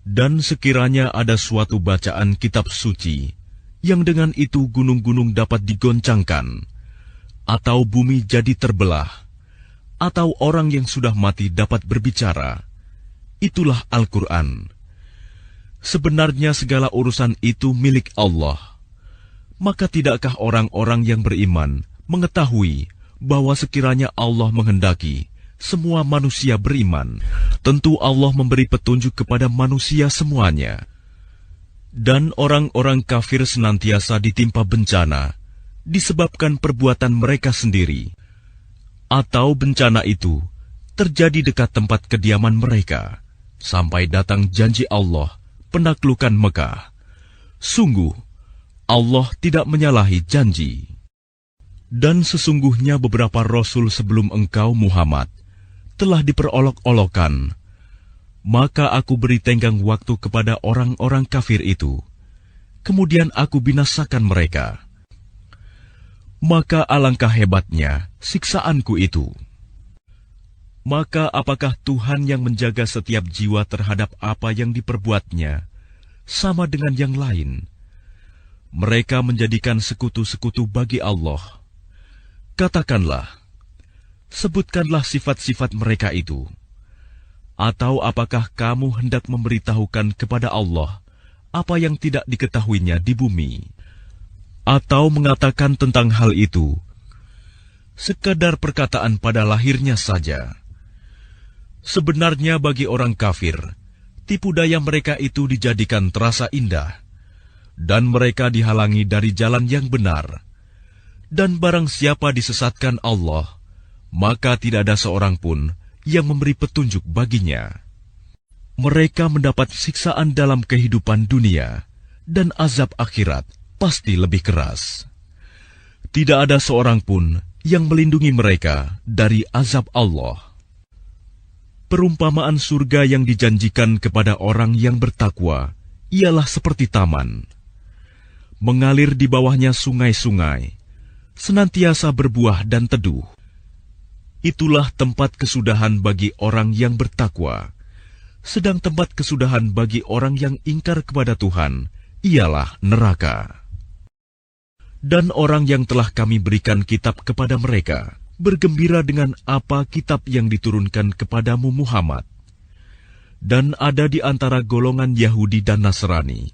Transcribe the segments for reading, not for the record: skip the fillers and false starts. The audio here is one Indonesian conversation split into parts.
Dan sekiranya ada suatu bacaan kitab suci, yang dengan itu gunung-gunung dapat digoncangkan, atau bumi jadi terbelah, atau orang yang sudah mati dapat berbicara, itulah Al-Quran. Sebenarnya segala urusan itu milik Allah. Maka tidakkah orang-orang yang beriman mengetahui bahwa sekiranya Allah menghendaki semua manusia beriman, tentu Allah memberi petunjuk kepada manusia semuanya. Dan orang-orang kafir senantiasa ditimpa bencana disebabkan perbuatan mereka sendiri, atau bencana itu terjadi dekat tempat kediaman mereka, sampai datang janji Allah penaklukan Mekah. Sungguh, Allah tidak menyalahi janji. Dan sesungguhnya beberapa rasul sebelum engkau Muhammad telah diperolok-olokkan, maka aku beri tenggang waktu kepada orang-orang kafir itu, kemudian aku binasakan mereka. Maka alangkah hebatnya siksaanku itu. Maka apakah Tuhan yang menjaga setiap jiwa terhadap apa yang diperbuatnya sama dengan yang lain? Mereka menjadikan sekutu-sekutu bagi Allah. Katakanlah, sebutkanlah sifat-sifat mereka itu. Atau apakah kamu hendak memberitahukan kepada Allah apa yang tidak diketahuinya di bumi? Atau mengatakan tentang hal itu sekadar perkataan pada lahirnya saja? Sebenarnya bagi orang kafir, tipu daya mereka itu dijadikan terasa indah, dan mereka dihalangi dari jalan yang benar. Dan barang siapa disesatkan Allah, maka tidak ada seorang pun yang memberi petunjuk baginya. Mereka mendapat siksaan dalam kehidupan dunia, dan azab akhirat pasti lebih keras. Tidak ada seorang pun yang melindungi mereka dari azab Allah. Perumpamaan surga yang dijanjikan kepada orang yang bertakwa ialah seperti taman. Mengalir di bawahnya sungai-sungai, senantiasa berbuah dan teduh. Itulah tempat kesudahan bagi orang yang bertakwa. Sedang tempat kesudahan bagi orang yang ingkar kepada Tuhan ialah neraka. Dan orang yang telah kami berikan kitab kepada mereka bergembira dengan apa kitab yang diturunkan kepadamu Muhammad. Dan ada di antara golongan Yahudi dan Nasrani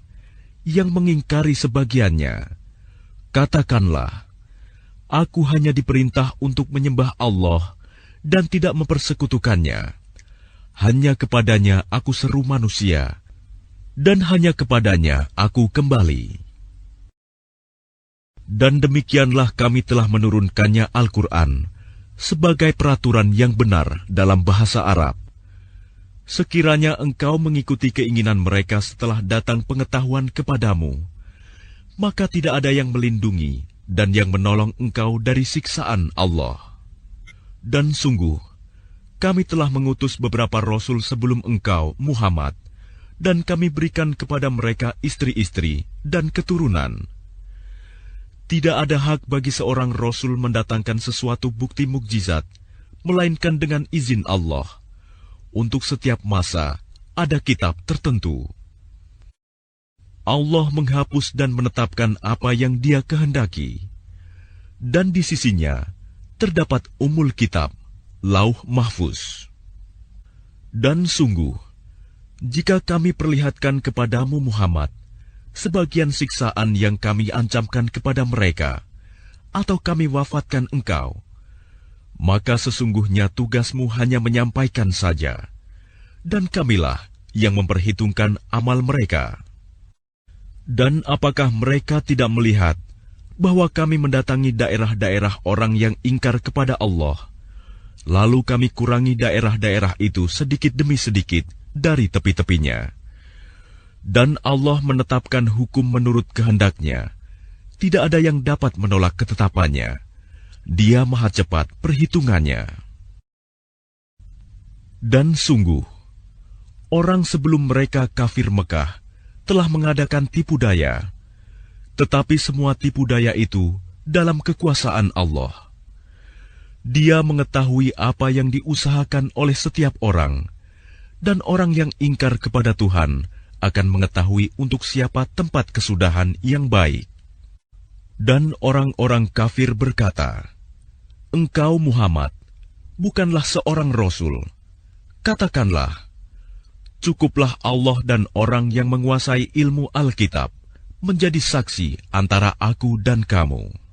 yang mengingkari sebagiannya. Katakanlah, aku hanya diperintah untuk menyembah Allah dan tidak mempersekutukannya. Hanya kepadanya aku seru manusia, dan hanya kepadanya aku kembali. Dan demikianlah kami telah menurunkannya Al-Quran sebagai peraturan yang benar dalam bahasa Arab. Sekiranya engkau mengikuti keinginan mereka setelah datang pengetahuan kepadamu, maka tidak ada yang melindungi dan yang menolong engkau dari siksaan Allah. Dan sungguh, kami telah mengutus beberapa rasul sebelum engkau, Muhammad, dan kami berikan kepada mereka istri-istri dan keturunan. Tidak ada hak bagi seorang rasul mendatangkan sesuatu bukti mukjizat, melainkan dengan izin Allah. Untuk setiap masa, ada kitab tertentu. Allah menghapus dan menetapkan apa yang Dia kehendaki. Dan di sisinya terdapat Ummul Kitab, Lauh Mahfuz. Dan sungguh, jika kami perlihatkan kepadamu Muhammad sebagian siksaan yang kami ancamkan kepada mereka, atau kami wafatkan engkau, maka sesungguhnya tugasmu hanya menyampaikan saja, dan kamilah yang memperhitungkan amal mereka. Dan apakah mereka tidak melihat bahwa kami mendatangi daerah-daerah orang yang ingkar kepada Allah, lalu kami kurangi daerah-daerah itu sedikit demi sedikit dari tepi-tepinya. Dan Allah menetapkan hukum menurut kehendaknya. Tidak ada yang dapat menolak ketetapannya. Dia maha cepat perhitungannya. Dan sungguh, orang sebelum mereka kafir Mekah telah mengadakan tipu daya. Tetapi semua tipu daya itu dalam kekuasaan Allah. Dia mengetahui apa yang diusahakan oleh setiap orang, dan orang yang ingkar kepada Tuhan akan mengetahui untuk siapa tempat kesudahan yang baik. Dan orang-orang kafir berkata, "Engkau Muhammad bukanlah seorang rasul." Katakanlah, "Cukuplah Allah dan orang yang menguasai ilmu Alkitab menjadi saksi antara aku dan kamu."